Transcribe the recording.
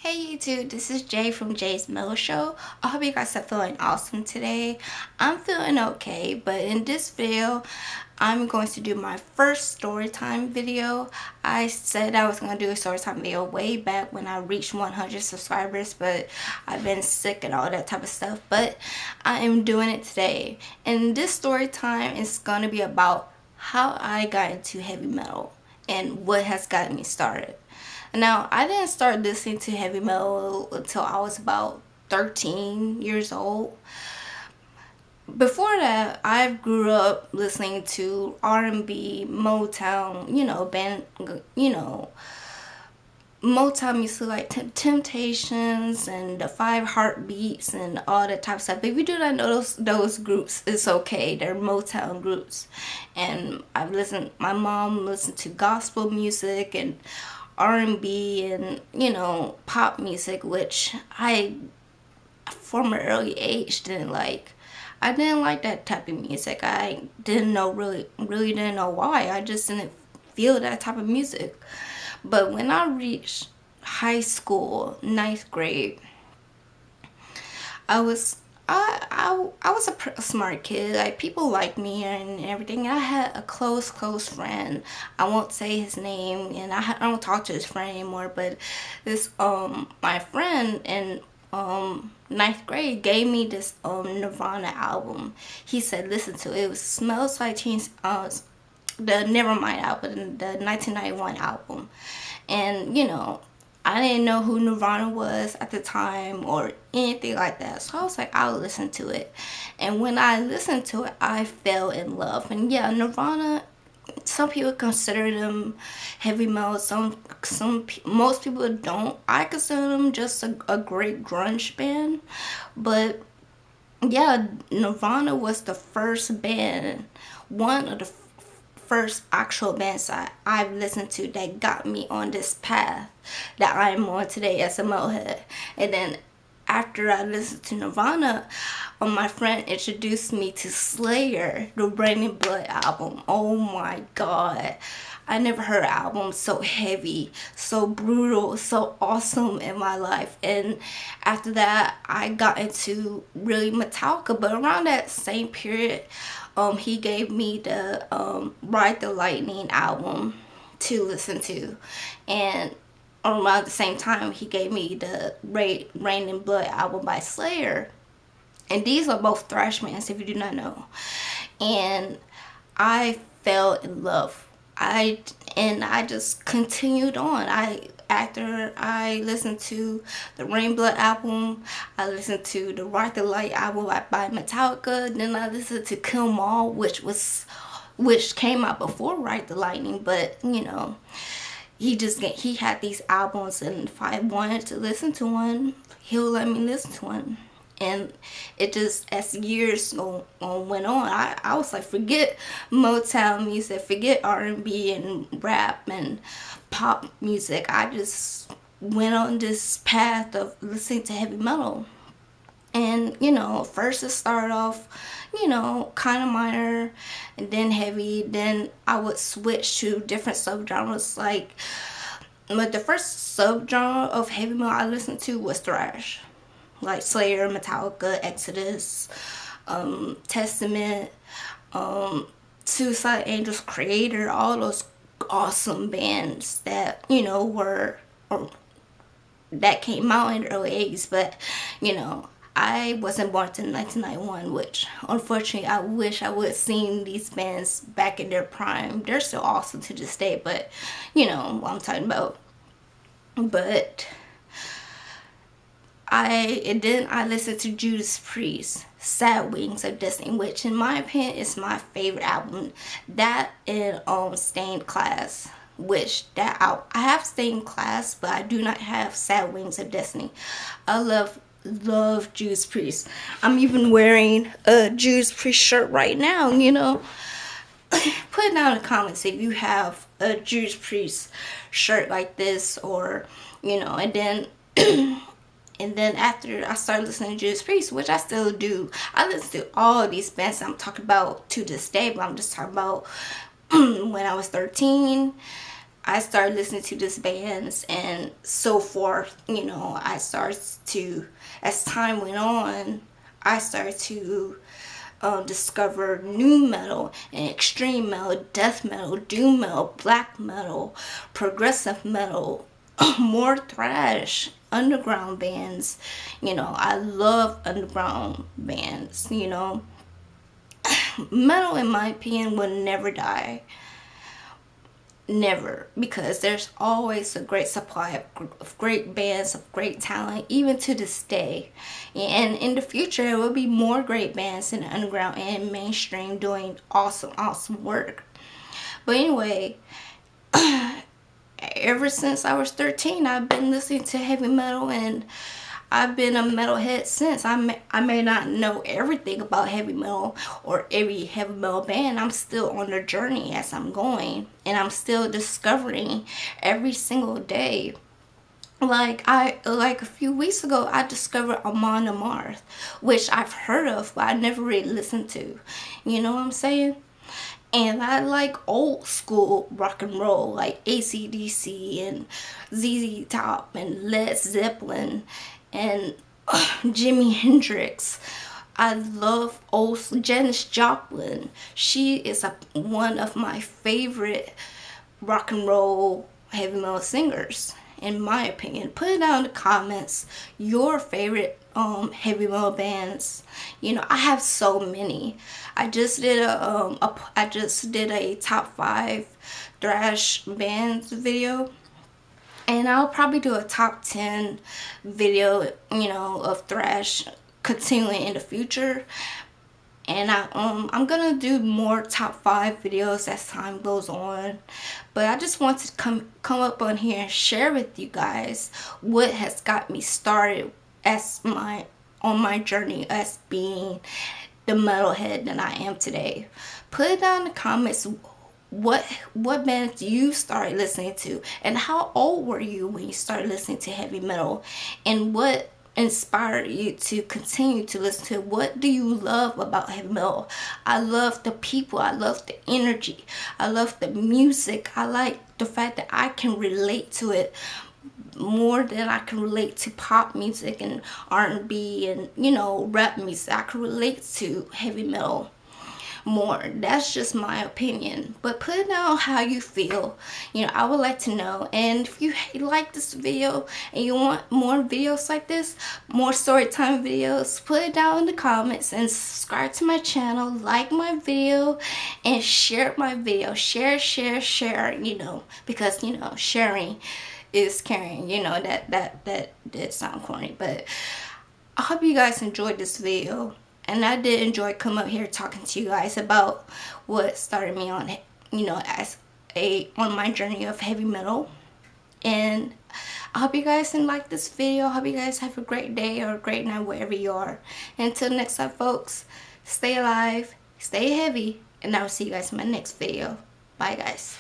Hey YouTube, this is Jay from Jay's Metal Show. I hope you guys are feeling awesome today. I'm feeling okay, but in this video, I'm going to do my first story time video. I said I was going to do a story time video way back when I reached 100 subscribers, but I've been sick and all that type of stuff. But I am doing it today. And this story time is going to be about how I got into heavy metal and what has gotten me started. Now, I didn't start listening to heavy metal until I was about 13 years old. Before that, I grew up listening to R&B, Motown, Motown music like Temptations and the Five Heartbeats and all that type of stuff. But if you do not know those groups, it's okay. They're Motown groups. And my mom listened to gospel music and R&B and pop music, which I from an early age didn't like. I didn't like that type of music. I didn't know really didn't know why. I just didn't feel that type of music. But when I reached high school, ninth grade, I was a smart kid. Like, people liked me and everything. I had a close friend. I won't say his name, and I don't talk to his friend anymore. But this my friend in ninth grade gave me this Nirvana album. He said listen to it. It was Smells Like Teen the Nevermind album, the 1991 album, and I didn't know who Nirvana was at the time or anything like that. So I was like, I'll listen to it. And when I listened to it, I fell in love. And yeah, Nirvana, some people consider them heavy metal. Most people don't. I consider them just a great grunge band. But yeah, Nirvana was the first band, one of the first actual bands I've listened to that got me on this path that I'm on today as a metalhead. And then after I listened to Nirvana, my friend introduced me to Slayer, the Rain and Blood album. Oh my god, I never heard an album so heavy, so brutal, so awesome in my life. And after that, I got into really Metallica. But around that same period, he gave me the Ride the Lightning album to listen to. And around the same time, he gave me the Rain and Blood album by Slayer. And these are both thrash bands, if you do not know. And I fell in love. I just continued on. After I listened to the Rain Blood album, I listened to the Rock the Light album by Metallica. Then I listened to Kill 'Em All, which came out before Ride the Lightning. But he had these albums, and if I wanted to listen to one, he'll let me listen to one. And it just, as years went on, I was like, forget Motown music, forget R&B and rap and pop music. I just went on this path of listening to heavy metal. And first it started off kind of minor, and then heavy. Then I would switch to different subgenres. But the first subgenre of heavy metal I listened to was thrash, like Slayer, Metallica, Exodus, Testament, Suicide Angels, Creator, all those awesome bands that that came out in the early 80s. But I wasn't born until 1991, which unfortunately I wish I would have seen these bands back in their prime. They're still awesome to this day, but what I'm talking about. But I listened to Judas Priest, Sad Wings of Destiny, which in my opinion is my favorite album. That and Stained Class, which I have Stained Class, but I do not have Sad Wings of Destiny. I love Judas Priest. I'm even wearing a Judas Priest shirt right now. Put it down in the comments if you have a Judas Priest shirt like this, or and then and then after I started listening to Judas Priest, which I still do, I listen to all these bands I'm talking about to this day, but I'm just talking about when I was 13. I started listening to these bands and so forth. You know, I started to, as time went on, I started to discover new metal and extreme metal, death metal, doom metal, black metal, progressive metal, more thrash, underground bands. You know, I love underground bands. You know, metal, in my opinion, will never die. Never, because there's always a great supply of great bands, of great talent, even to this day. And in the future, there will be more great bands in the underground and mainstream doing awesome work. But anyway, ever since I was 13, I've been listening to heavy metal, and I've been a metalhead since. I may not know everything about heavy metal or every heavy metal band. I'm still on the journey as I'm going, and I'm still discovering every single day. Like a few weeks ago, I discovered Amon Amarth, which I've heard of, but I never really listened to. You know what I'm saying? And I like old school rock and roll, like AC/DC and ZZ Top and Led Zeppelin and Jimi Hendrix. I love old Janis Joplin. She is one of my favorite rock and roll heavy metal singers, in my opinion. Put it down in the comments your favorite heavy metal bands. You know, I have so many. I just did a top 5 thrash bands video, and I'll probably do a top 10 video, you know, of thrash continuing in the future. And I'm gonna do more top 5 videos as time goes on. But I just want to come up on here and share with you guys what has got me started on my journey as being the metalhead that I am today. Put it down in the comments what bands you started listening to, and how old were you when you started listening to heavy metal, and what inspired you to continue to listen to. What do you love about heavy metal? I love the people, I love the energy, I love the music. I like the fact that I can relate to it more than I can relate to pop music and R&B and, you know, rap music. I can relate to heavy metal more. That's just my opinion, but put it down how you feel. You know, I would like to know. And if you like this video and you want more videos like this, more story time videos, put it down in the comments and subscribe to my channel, like my video, and share my video. Share, you know, because, you know, sharing is caring. You know, that did sound corny, but I hope you guys enjoyed this video. And I did enjoy coming up here talking to you guys about what started me on, you know, on my journey of heavy metal. And I hope you guys like this video. I hope you guys have a great day or a great night wherever you are. Until next time, folks, stay alive, stay heavy, and I will see you guys in my next video. Bye, guys.